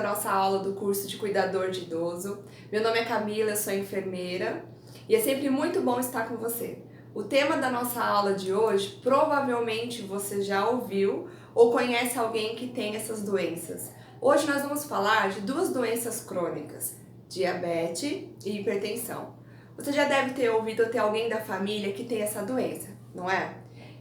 nossa aula do curso de cuidador de idoso. Meu nome é Camila, eu sou enfermeira e é sempre muito bom estar com você. O tema da nossa aula de hoje, provavelmente você já ouviu ou conhece alguém que tem essas doenças. Hoje nós vamos falar de duas doenças crônicas, diabetes e hipertensão. Você já deve ter ouvido ou ter alguém da família que tem essa doença, não é?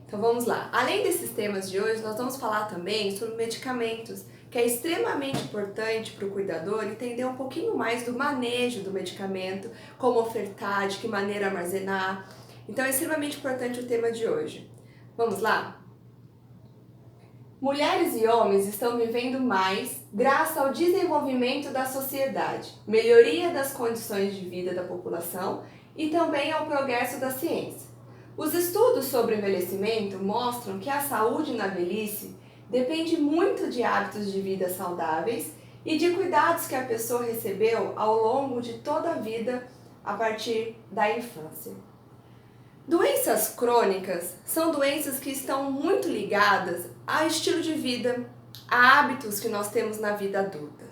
Então vamos lá. Além desses temas de hoje, nós vamos falar também sobre medicamentos, que é extremamente importante para o cuidador entender um pouquinho mais do manejo do medicamento, como ofertar, de que maneira armazenar. Então é extremamente importante o tema de hoje. Vamos lá? Mulheres e homens estão vivendo mais graças ao desenvolvimento da sociedade, melhoria das condições de vida da população e também ao progresso da ciência. Os estudos sobre envelhecimento mostram que a saúde na velhice depende muito de hábitos de vida saudáveis e de cuidados que a pessoa recebeu ao longo de toda a vida a partir da infância. Doenças crônicas são doenças que estão muito ligadas a estilo de vida, a hábitos que nós temos na vida adulta.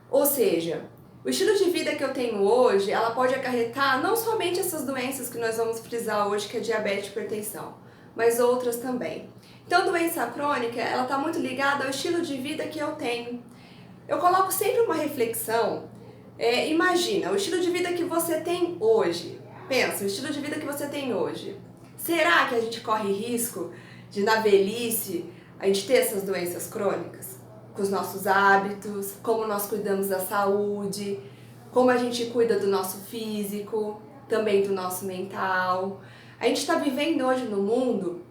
Ou seja, o estilo de vida que eu tenho hoje, ela pode acarretar não somente essas doenças que nós vamos frisar hoje, que é diabetes e hipertensão, mas outras também. Então, doença crônica, ela está muito ligada ao estilo de vida que eu tenho. Eu coloco sempre uma reflexão, imagina, o estilo de vida que você tem hoje. Pensa, o estilo de vida que você tem hoje. Será que a gente corre risco de, na velhice, a gente ter essas doenças crônicas? Com os nossos hábitos, como nós cuidamos da saúde, como a gente cuida do nosso físico, também do nosso mental. A gente está vivendo hoje no mundo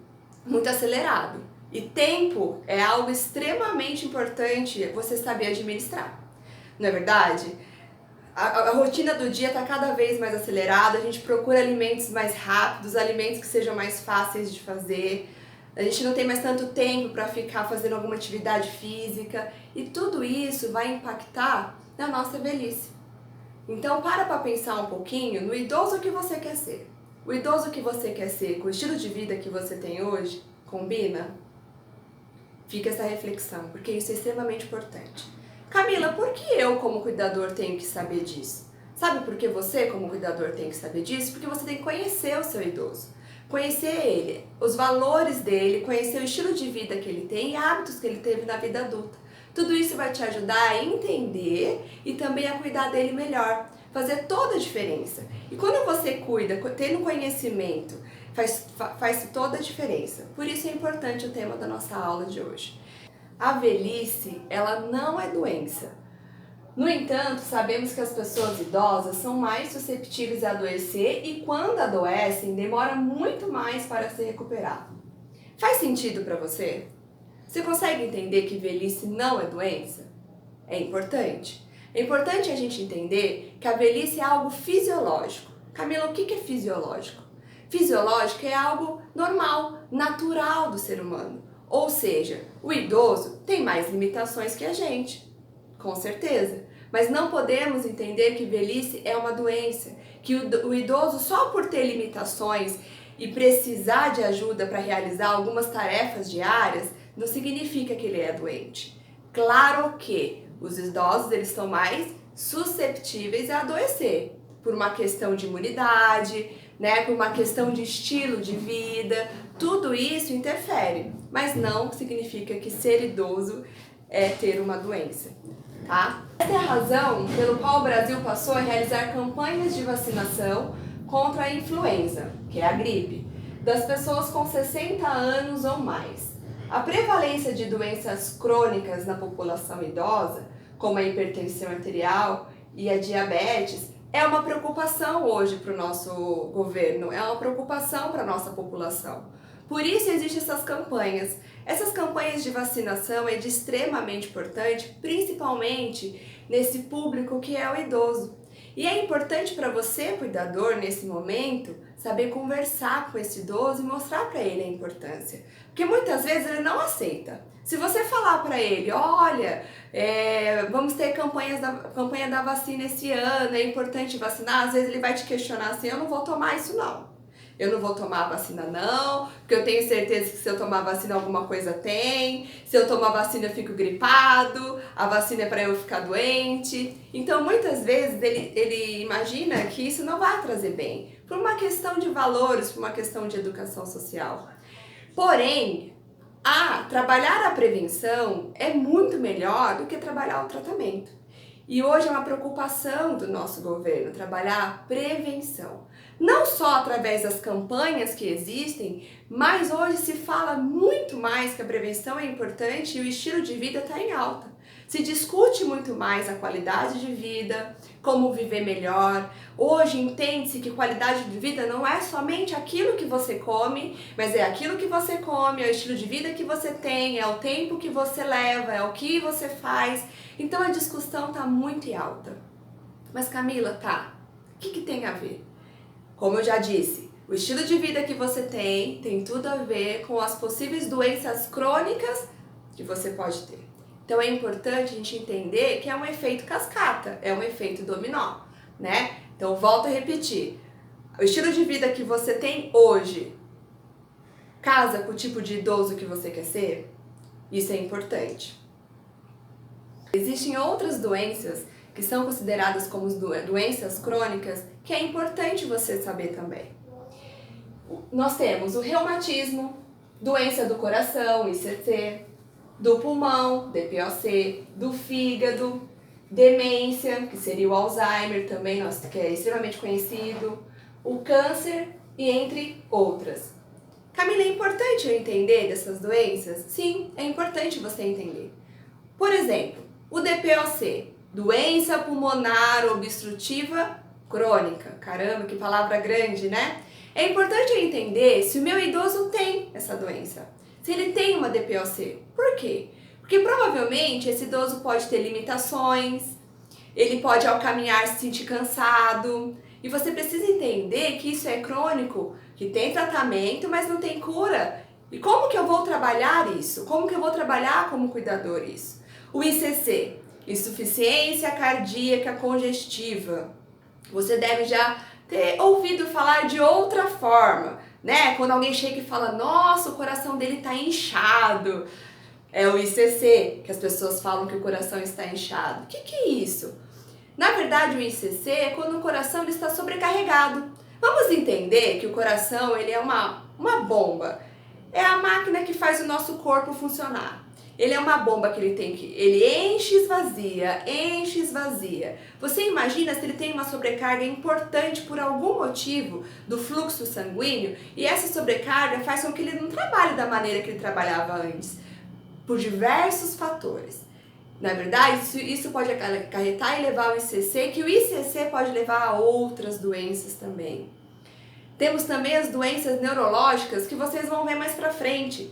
muito acelerado e tempo é algo extremamente importante você saber administrar, não é verdade? A rotina do dia está cada vez mais acelerada, a gente procura alimentos mais rápidos, alimentos que sejam mais fáceis de fazer. A gente não tem mais tanto tempo para ficar fazendo alguma atividade física e tudo isso vai impactar na nossa velhice. Então para pensar um pouquinho no idoso que você quer ser. O idoso que você quer ser com o estilo de vida que você tem hoje, combina? Fica essa reflexão, porque isso é extremamente importante. Camila, por que eu como cuidador tenho que saber disso? Sabe por que você como cuidador tem que saber disso? Porque você tem que conhecer o seu idoso. Conhecer ele, os valores dele, conhecer o estilo de vida que ele tem e hábitos que ele teve na vida adulta. Tudo isso vai te ajudar a entender e também a cuidar dele melhor, fazer toda a diferença. E quando você cuida, tendo conhecimento, faz toda a diferença. Por isso é importante o tema da nossa aula de hoje. A velhice, ela não é doença. No entanto, sabemos que as pessoas idosas são mais susceptíveis a adoecer e quando adoecem, demora muito mais para se recuperar. Faz sentido para você? Você consegue entender que velhice não é doença? É importante. É importante a gente entender que a velhice é algo fisiológico. Camila, o que é fisiológico? Fisiológico é algo normal, natural do ser humano. Ou seja, o idoso tem mais limitações que a gente, com certeza. Mas não podemos entender que velhice é uma doença, que o idoso só por ter limitações e precisar de ajuda para realizar algumas tarefas diárias, não significa que ele é doente. Claro que os idosos eles estão mais susceptíveis a adoecer, por uma questão de imunidade, por uma questão de estilo de vida, tudo isso interfere, mas não significa que ser idoso é ter uma doença, tá? Essa é a razão pelo qual o Brasil passou a realizar campanhas de vacinação contra a influenza, que é a gripe, das pessoas com 60 anos ou mais. A prevalência de doenças crônicas na população idosa, como a hipertensão arterial e a diabetes, é uma preocupação hoje para o nosso governo, é uma preocupação para a nossa população. Por isso existem essas campanhas. Essas campanhas de vacinação é de extremamente importante, principalmente nesse público que é o idoso. E é importante para você, cuidador, nesse momento, saber conversar com esse idoso e mostrar para ele a importância. Porque muitas vezes ele não aceita. Se você falar para ele, olha, vamos ter campanha da vacina esse ano, é importante vacinar, às vezes ele vai te questionar assim, eu não vou tomar isso não. eu não vou tomar a vacina não, porque eu tenho certeza que se eu tomar a vacina alguma coisa tem, se eu tomar a vacina eu fico gripado, a vacina é para eu ficar doente. Então muitas vezes ele imagina que isso não vai trazer bem, por uma questão de valores, por uma questão de educação social. Porém, trabalhar a prevenção é muito melhor do que trabalhar o tratamento. E hoje é uma preocupação do nosso governo trabalhar a prevenção. Não só através das campanhas que existem, mas hoje se fala muito mais que a prevenção é importante e o estilo de vida está em alta. Se discute muito mais a qualidade de vida, como viver melhor. Hoje entende-se que qualidade de vida não é somente aquilo que você come, mas é aquilo que você come, é o estilo de vida que você tem, é o tempo que você leva, é o que você faz. Então a discussão está muito alta. Mas Camila, o que tem a ver? Como eu já disse, o estilo de vida que você tem tudo a ver com as possíveis doenças crônicas que você pode ter. Então é importante a gente entender que é um efeito cascata, é um efeito dominó, né? Então volto a repetir, o estilo de vida que você tem hoje casa com o tipo de idoso que você quer ser? Isso é importante. Existem outras doenças que são consideradas como doenças crônicas que é importante você saber também. Nós temos o reumatismo, doença do coração, ICC, do pulmão, DPOC, do fígado, demência, que seria o Alzheimer também, que é extremamente conhecido, o câncer e entre outras. Camila, é importante eu entender dessas doenças? Sim, é importante você entender. Por exemplo, o DPOC, doença pulmonar obstrutiva crônica. Caramba, que palavra grande, né? É importante eu entender se o meu idoso tem essa doença, se ele tem uma DPOC. Por quê? Porque provavelmente esse idoso pode ter limitações, ele pode ao caminhar se sentir cansado, e você precisa entender que isso é crônico, que tem tratamento, mas não tem cura. E como que eu vou trabalhar isso? Como que eu vou trabalhar como cuidador isso? O ICC, insuficiência cardíaca congestiva. Você deve já ter ouvido falar de outra forma, né? Quando alguém chega e fala, nossa, o coração dele está inchado. É o ICC, que as pessoas falam que o coração está inchado. O que é isso? Na verdade, o ICC é quando o coração ele está sobrecarregado. Vamos entender que o coração ele é uma bomba. É a máquina que faz o nosso corpo funcionar. Ele é uma bomba que ele enche e esvazia, enche e esvazia. Você imagina se ele tem uma sobrecarga importante por algum motivo do fluxo sanguíneo e essa sobrecarga faz com que ele não trabalhe da maneira que ele trabalhava antes, por diversos fatores. Na verdade, isso pode acarretar e levar ao ICC, que o ICC pode levar a outras doenças também. Temos também as doenças neurológicas que vocês vão ver mais pra frente.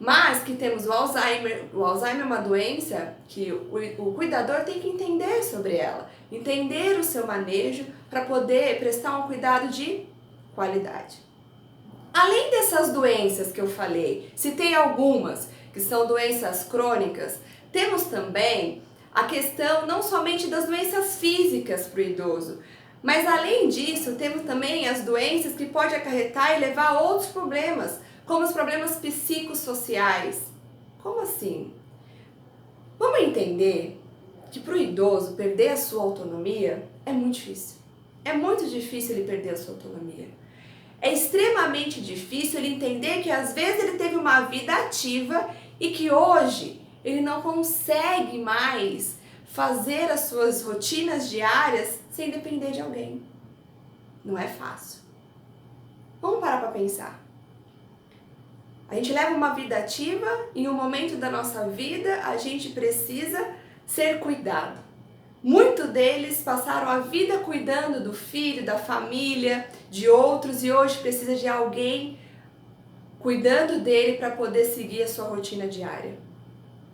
Mas que temos o Alzheimer. O Alzheimer é uma doença que o cuidador tem que entender sobre ela. Entender o seu manejo para poder prestar um cuidado de qualidade. Além dessas doenças que eu falei, citei algumas que são doenças crônicas, temos também a questão não somente das doenças físicas para o idoso, mas além disso temos também as doenças que podem acarretar e levar a outros problemas, como os problemas psicossociais. Como assim? Vamos entender que para o idoso perder a sua autonomia é muito difícil. É muito difícil ele perder a sua autonomia. É extremamente difícil ele entender que às vezes ele teve uma vida ativa e que hoje ele não consegue mais fazer as suas rotinas diárias sem depender de alguém. Não é fácil. Vamos parar para pensar. A gente leva uma vida ativa e em um momento da nossa vida a gente precisa ser cuidado. Muitos deles passaram a vida cuidando do filho, da família, de outros e hoje precisa de alguém cuidando dele para poder seguir a sua rotina diária.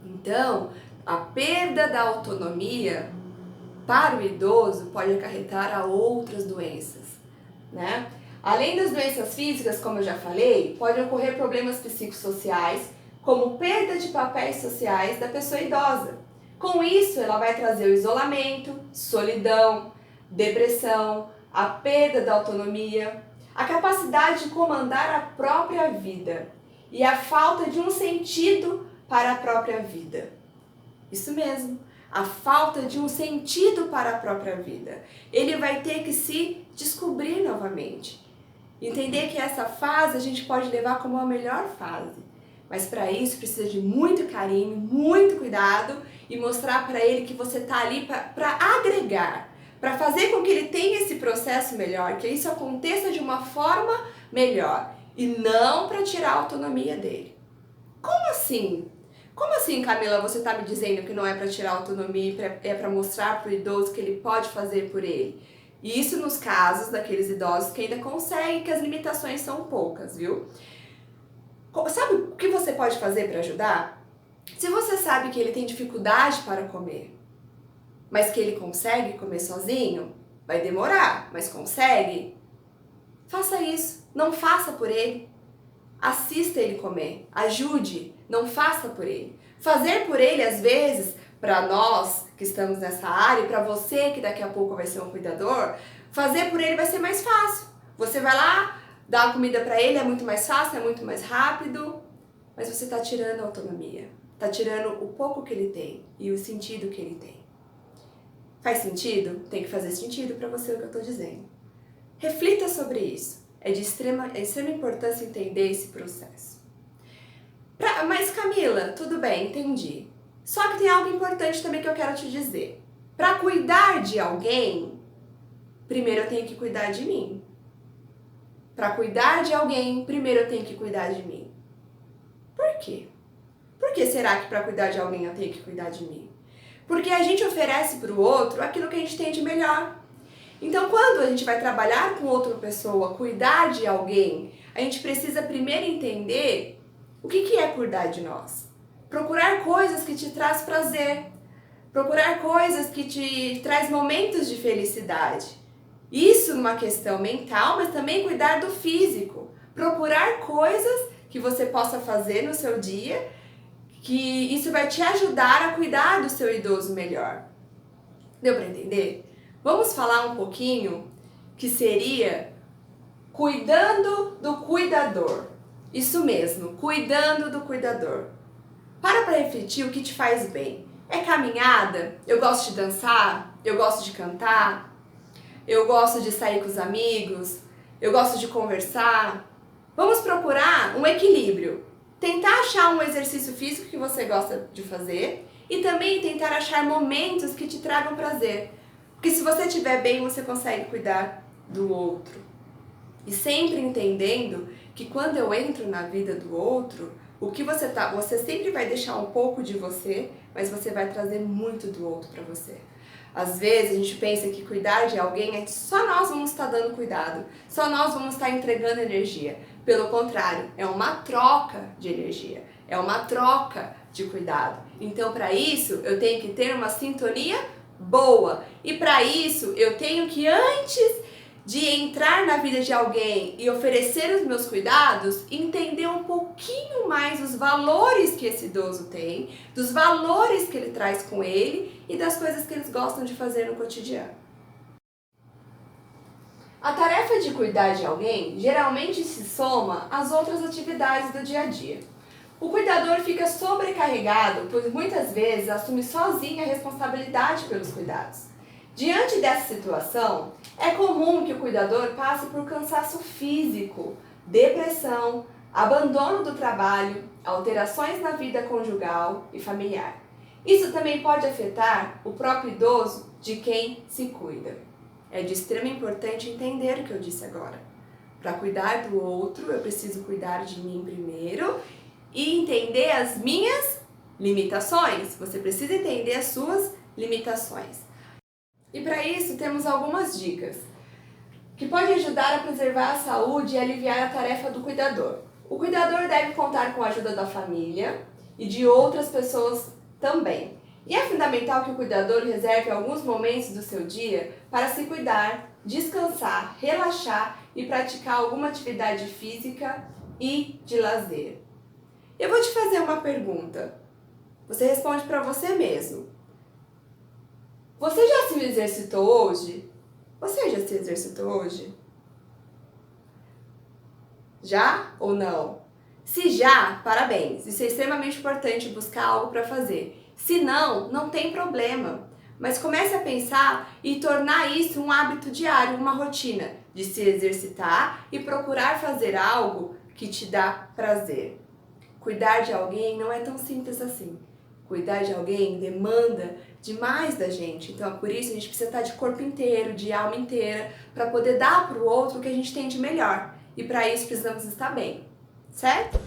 Então, a perda da autonomia para o idoso pode acarretar a outras doenças, né? Além das doenças físicas, como eu já falei, podem ocorrer problemas psicossociais, como perda de papéis sociais da pessoa idosa. Com isso, ela vai trazer o isolamento, solidão, depressão, a perda da autonomia. a capacidade de comandar a própria vida e a falta de um sentido para a própria vida. Isso mesmo, a falta de um sentido para a própria vida. Ele vai ter que se descobrir novamente. Entender que essa fase a gente pode levar como a melhor fase. Mas para isso precisa de muito carinho, muito cuidado e mostrar para ele que você está ali para agregar, para fazer com que ele tenha esse processo melhor, que isso aconteça de uma forma melhor e não para tirar a autonomia dele. Como assim? Como assim, Camila, você está me dizendo que não é para tirar a autonomia, é para mostrar para o idoso que ele pode fazer por ele? E isso nos casos daqueles idosos que ainda conseguem, que as limitações são poucas, viu? Sabe o que você pode fazer para ajudar? Se você sabe que ele tem dificuldade para comer, mas que ele consegue comer sozinho, vai demorar, mas consegue, faça isso. Não faça por ele. Assista ele comer, ajude, não faça por ele. Fazer por ele, às vezes, para nós que estamos nessa área e para você que daqui a pouco vai ser um cuidador, fazer por ele vai ser mais fácil. Você vai lá, dá a comida para ele, é muito mais fácil, é muito mais rápido, mas você está tirando a autonomia, está tirando o pouco que ele tem e o sentido que ele tem. Faz sentido? Tem que fazer sentido para você o que eu estou dizendo. Reflita sobre isso. É de extrema importância entender esse processo. Mas Camila, tudo bem, entendi. Só que tem algo importante também que eu quero te dizer. Para cuidar de alguém, primeiro eu tenho que cuidar de mim. Para cuidar de alguém, primeiro eu tenho que cuidar de mim. Por quê? Por que será que para cuidar de alguém eu tenho que cuidar de mim? Porque a gente oferece para o outro aquilo que a gente tem de melhor. Então, quando a gente vai trabalhar com outra pessoa, cuidar de alguém, a gente precisa primeiro entender o que é cuidar de nós. Procurar coisas que te traz prazer. Procurar coisas que te traz momentos de felicidade. Isso numa questão mental, mas também cuidar do físico. Procurar coisas que você possa fazer no seu dia, que isso vai te ajudar a cuidar do seu idoso melhor. Deu para entender? Vamos falar um pouquinho que seria cuidando do cuidador. Isso mesmo, cuidando do cuidador. Para refletir o que te faz bem. É caminhada? Eu gosto de dançar? Eu gosto de cantar? Eu gosto de sair com os amigos? Eu gosto de conversar? Vamos procurar um equilíbrio. Tentar achar um exercício físico que você gosta de fazer e também tentar achar momentos que te tragam prazer. Porque se você estiver bem, você consegue cuidar do outro. E sempre entendendo que quando eu entro na vida do outro, o que você sempre vai deixar um pouco de você, mas você vai trazer muito do outro para você. Às vezes a gente pensa que cuidar de alguém é só nós vamos estar dando cuidado, só nós vamos estar entregando energia. Pelo contrário, é uma troca de energia, é uma troca de cuidado. Então, para isso, eu tenho que ter uma sintonia boa. E para isso, eu tenho que, antes de entrar na vida de alguém e oferecer os meus cuidados, entender um pouquinho mais os valores que esse idoso tem, dos valores que ele traz com ele e das coisas que eles gostam de fazer no cotidiano. A tarefa de cuidar de alguém geralmente se soma às outras atividades do dia a dia. O cuidador fica sobrecarregado, pois muitas vezes assume sozinho a responsabilidade pelos cuidados. Diante dessa situação, é comum que o cuidador passe por cansaço físico, depressão, abandono do trabalho, alterações na vida conjugal e familiar. Isso também pode afetar o próprio idoso de quem se cuida. É de extrema importância entender o que eu disse agora. Para cuidar do outro, eu preciso cuidar de mim primeiro e entender as minhas limitações. Você precisa entender as suas limitações. E para isso temos algumas dicas que podem ajudar a preservar a saúde e aliviar a tarefa do cuidador. O cuidador deve contar com a ajuda da família e de outras pessoas também. E é fundamental que o cuidador reserve alguns momentos do seu dia para se cuidar, descansar, relaxar e praticar alguma atividade física e de lazer. Eu vou te fazer uma pergunta. Você responde para você mesmo. Você já se exercitou hoje? Você já se exercitou hoje? Já ou não? Se já, parabéns! Isso é extremamente importante, buscar algo para fazer. Se não, não tem problema. Mas comece a pensar e tornar isso um hábito diário, uma rotina de se exercitar e procurar fazer algo que te dá prazer. Cuidar de alguém não é tão simples assim. Cuidar de alguém demanda demais da gente. Então é por isso que a gente precisa estar de corpo inteiro, de alma inteira, para poder dar para o outro o que a gente tem de melhor. E para isso precisamos estar bem, certo?